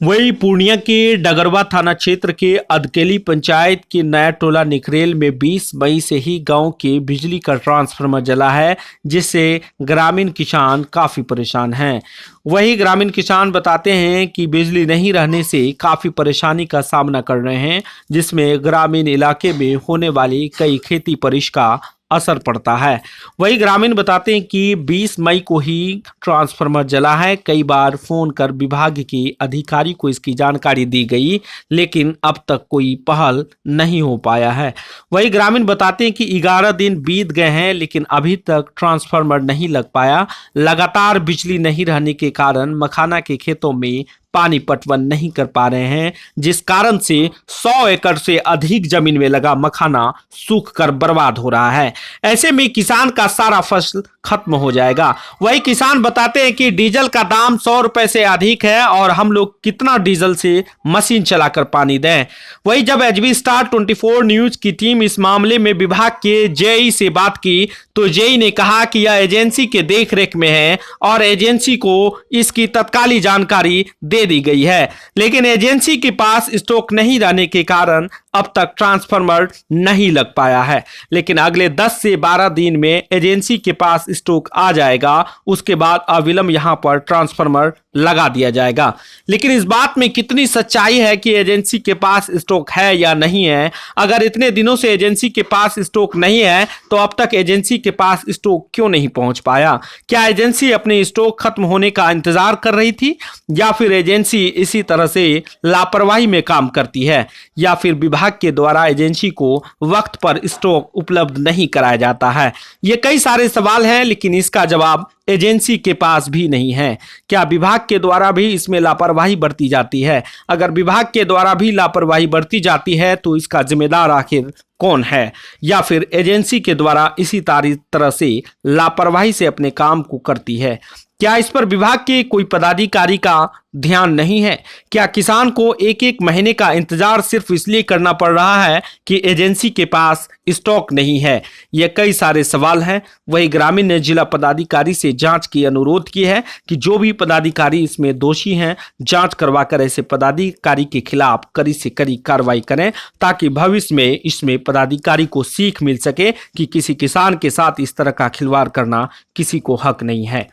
वही पूर्णिया के डगरवा थाना क्षेत्र के अदकेली पंचायत के नया टोला निकरेल में 20 मई से ही गांव के बिजली का ट्रांसफार्मर जला है, जिससे ग्रामीण किसान काफी परेशान हैं। वही ग्रामीण किसान बताते हैं कि बिजली नहीं रहने से काफी परेशानी का सामना कर रहे हैं, जिसमें ग्रामीण इलाके में होने वाली कई खेती परिश का असर पड़ता है। वही ग्रामीण बताते हैं कि 20 मई को ही ट्रांसफार्मर जला है। कई बार फोन कर विभाग के अधिकारी को इसकी जानकारी दी गई, लेकिन अब तक कोई पहल नहीं हो पाया है। वही ग्रामीण बताते हैं कि 11 दिन बीत गए हैं, लेकिन अभी तक ट्रांसफार्मर नहीं लग पाया। लगातार बिजली नहीं रहने के कारण मखाना के खेतों में पानी पटवन नहीं कर पा रहे हैं, जिस कारण से 100 एकड़ से अधिक जमीन में लगा मखाना सूख कर बर्बाद हो रहा है। ऐसे में किसान का सारा फसल खत्म हो जाएगा। वही किसान बताते हैं कि डीजल का दाम 100 रुपए से अधिक है और हम लोग कितना डीजल से मशीन चलाकर पानी दें। वही जब एचबी स्टार 24 न्यूज की टीम इस मामले में विभाग के जेई से बात की, तो जेई ने कहा कि यह एजेंसी के देखरेख में है और एजेंसी को इसकी तत्काली जानकारी दे दी गई है, लेकिन एजेंसी के पास स्टॉक नहीं रहने के कारण अब तक ट्रांसफार्मर नहीं लग पाया है। लेकिन अगले 10 से 12 दिन में एजेंसी के पास स्टॉक आ जाएगा, उसके बाद अविलंब यहां पर ट्रांसफार्मर लगा दिया जाएगा। लेकिन इस बात में कितनी सच्चाई है कि एजेंसी के पास स्टॉक है या नहीं है? अगर इतने दिनों से एजेंसी के पास स्टॉक नहीं है, तो अब तक एजेंसी के पास स्टॉक क्यों नहीं पहुंच पाया? क्या एजेंसी अपने स्टॉक खत्म होने का इंतजार कर रही थी, या फिर एजेंसी इसी तरह से लापरवाही में काम करती है, या फिर विभाग के द्वारा एजेंसी को वक्त पर स्टॉक उपलब्ध नहीं कराया जाता है? ये कई सारे सवाल हैं, लेकिन इसका जवाब एजेंसी के पास भी नहीं है। क्या विभाग के द्वारा भी इसमें लापरवाही बरती जाती है? अगर विभाग के द्वारा भी लापरवाही बरती जाती है, तो इसका जिम्मेदार आखिर कौन है? या फिर एजेंसी के द्वारा इसी तरह से लापरवाही से अपने काम को करती है? क्या इस पर विभाग के कोई पदाधिकारी का ध्यान नहीं है? क्या किसान को एक एक महीने का इंतजार सिर्फ इसलिए करना पड़ रहा है कि एजेंसी के पास स्टॉक नहीं है? ये कई सारे सवाल हैं। वही ग्रामीण ने जिला पदाधिकारी से जांच की अनुरोध की है कि जो भी पदाधिकारी इसमें दोषी हैं, जांच करवाकर ऐसे पदाधिकारी के खिलाफ कड़ी से कड़ी कार्रवाई करें, ताकि भविष्य में इसमें पदाधिकारी को सीख मिल सके कि किसी किसान के साथ इस तरह का खिलवाड़ करना किसी को हक नहीं है।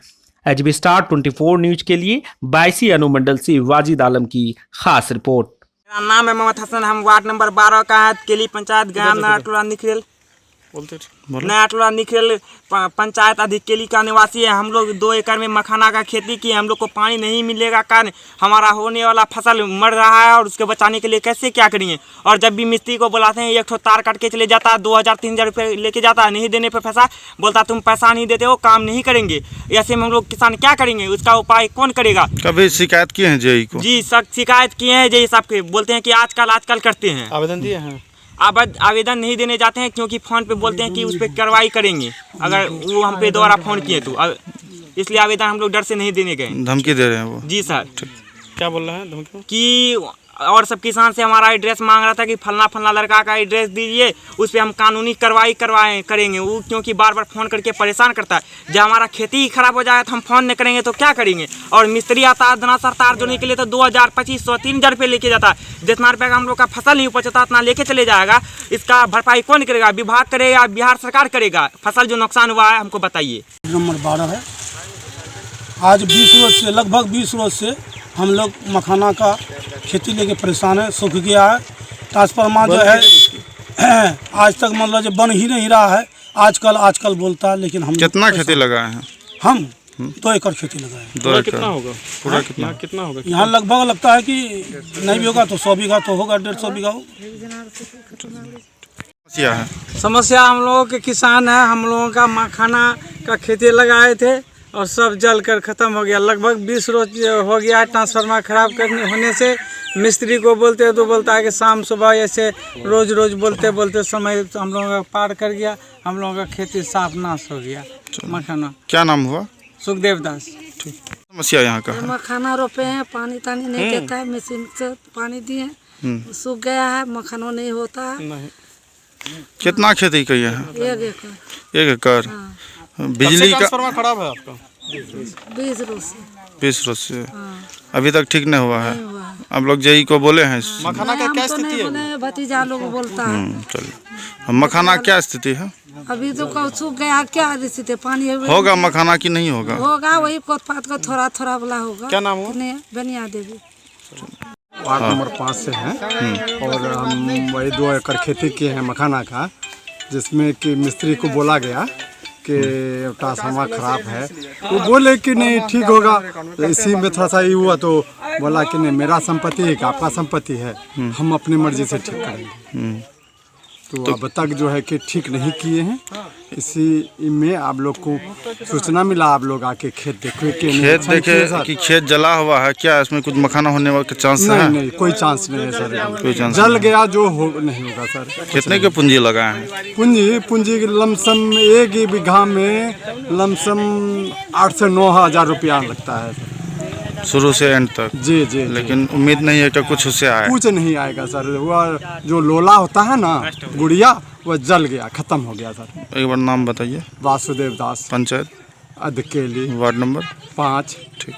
एचबी स्टार 24 न्यूज के लिए 22 अनुमंडल से वाजिद आलम की खास रिपोर्ट। मेरा नाम है मोहम्मद हसन, हम वार्ड नंबर 12 का है, केली पंचायत ग्राम नया टोला निखरेल। नया टोला निखरेल पंचायत अधिकेली का निवासी है। हम लोग 2 एकड़ में मखाना का खेती किए। हम लोग को पानी नहीं मिलेगा कारण हमारा होने वाला फसल मर रहा है, और उसके बचाने के लिए कैसे क्या करेंगे? और जब भी मिस्त्री को बुलाते हैं, एक ठो तार काट के चले जाता है, 2000-3000 रुपये लेके जाता है। नहीं देने पे पैसा बोलता तुम पैसा नहीं देते हो, काम नहीं करेंगे। ऐसे में हम लोग किसान क्या करेंगे? उसका उपाय कौन करेगा? कभी शिकायत किए हैं जेई को? जी सख्त शिकायत किए हैं जेई साहब के। बोलते हैं कि आजकल करते हैं। आवेदन दिए हैं? आवेदन नहीं देने जाते हैं, क्योंकि फ़ोन पे बोलते हैं कि उस पर कार्रवाई करेंगे अगर वो हम पे दोबारा फ़ोन किए तो। इसलिए आवेदन हम लोग डर से नहीं देने गए। धमकी दे रहे हैं वो? जी सर। क्या बोल रहे हैं धमकी? कि और सब किसान से हमारा एड्रेस मांग रहा था कि फलना लड़का का एड्रेस दीजिए, उस पर हम कानूनी कार्रवाई करेंगे। वो क्योंकि बार बार फ़ोन करके परेशान करता है। जब हमारा खेती ही खराब हो जाए तो हम फ़ोन नहीं करेंगे तो क्या करेंगे? और मिस्त्री आता है दना सर तार जोड़ने के लिए तो 2000, 2500, 3000 रुपये लेके जाता है। जितना रुपये का हम लोग का फसल नहीं उपजता उतना लेके चले जाएगा। इसका भरपाई कौन करेगा? विभाग करेगा, बिहार सरकार करेगा? फसल जो नुकसान हुआ है हमको बताइए। नंबर 12 है। आज 20 रोज से, लगभग 20 रोज से हम लोग मखाना का खेती लेके परेशान है। सूख गया है। ट्रांसफार्मर जो है आज तक मतलब जो बन ही नहीं रहा है। आजकल बोलता है, लेकिन हम कितना खेती लगाए हैं? हम 2 एकड़ खेती लगाए हैं। 2 एकड़ कितना होगा? पूरा कितना होगा? यहाँ लगभग लगता है कि नहीं भी होगा तो 100 बीघा तो होगा, 150 बीघा हो। समस्या है? समस्या हम लोगों के किसान है। हम लोगों का मखाना का खेती लगाए थे और सब जल कर ख़त्म हो गया। लगभग 20 रोज हो गया है ट्रांसफार्मर ख़राब होने से। मिस्त्री को बोलते हैं तो बोलता है कि शाम सुबह, ऐसे रोज बोलते समय हम लोगों का पार कर गया। हम लोगों का खेती साफ नाश हो गया। मखाना। क्या नाम हुआ? सुखदेव दास। समस्या यहाँ का है? मखाना रोपे हैं, पानी नहीं देता है, मशीन से पानी दिए, सूख गया है, मखाना नहीं होता है। कितना खेती किया है? 1 एकड़। 1 एकड़। हाँ। बिजली का खराब है आपका? 20 रोज से। 20 रोज से अभी तक ठीक नहीं हुआ है? नहीं हुआ है। आप लोग जेई को बोले हैं? मखाना का क्या स्थिति है? भतीजा लोग बोलता है। चलिए, मखाना क्या स्थिति है? अभी तो कब सूख गया, क्या स्थिति, पानी होगा मखाना की नहीं होगा? होगा, वही कोत पात का थोड़ा थोड़ा वाला होगा। क्या नाम हुआ? बनिया देवी। वार्ड नंबर 5 से हैं और हम वही 2 एकड़ खेती किए हैं मखाना का, जिसमें कि मिस्त्री को बोला गया कि ट्रांसफार्मर खराब है। वो बोले कि नहीं ठीक होगा, इसी में थोड़ा सा ये हुआ तो बोला कि नहीं मेरा संपत्ति है कि आपका संपत्ति है, हम अपनी मर्जी से ठीक करेंगे। तो अब तक जो है कि ठीक नहीं किए हैं। इसी में आप लोग को सूचना मिला, आप लोग आके खेत देखो कि खेत देखे कि खेत जला हुआ है क्या? इसमें कुछ मखाना होने का चांस है? नहीं, कोई चांस नहीं है सर। कोई चांस जल गया जो हो नहीं होगा सर। कितने के पूंजी लगाए हैं? पूंजी लमसम 1 बीघा में लमसम 8 से 9 हज़ार रुपया लगता है सर, शुरू से एंड तक। जी। लेकिन उम्मीद नहीं है कि कुछ उससे आए। कुछ नहीं आएगा सर। वह जो लोला होता है ना गुड़िया, वह जल गया, खत्म हो गया सर। एक बार नाम बताइए। वासुदेव दास, पंचायत अदकेली, वार्ड नंबर 5। ठीक।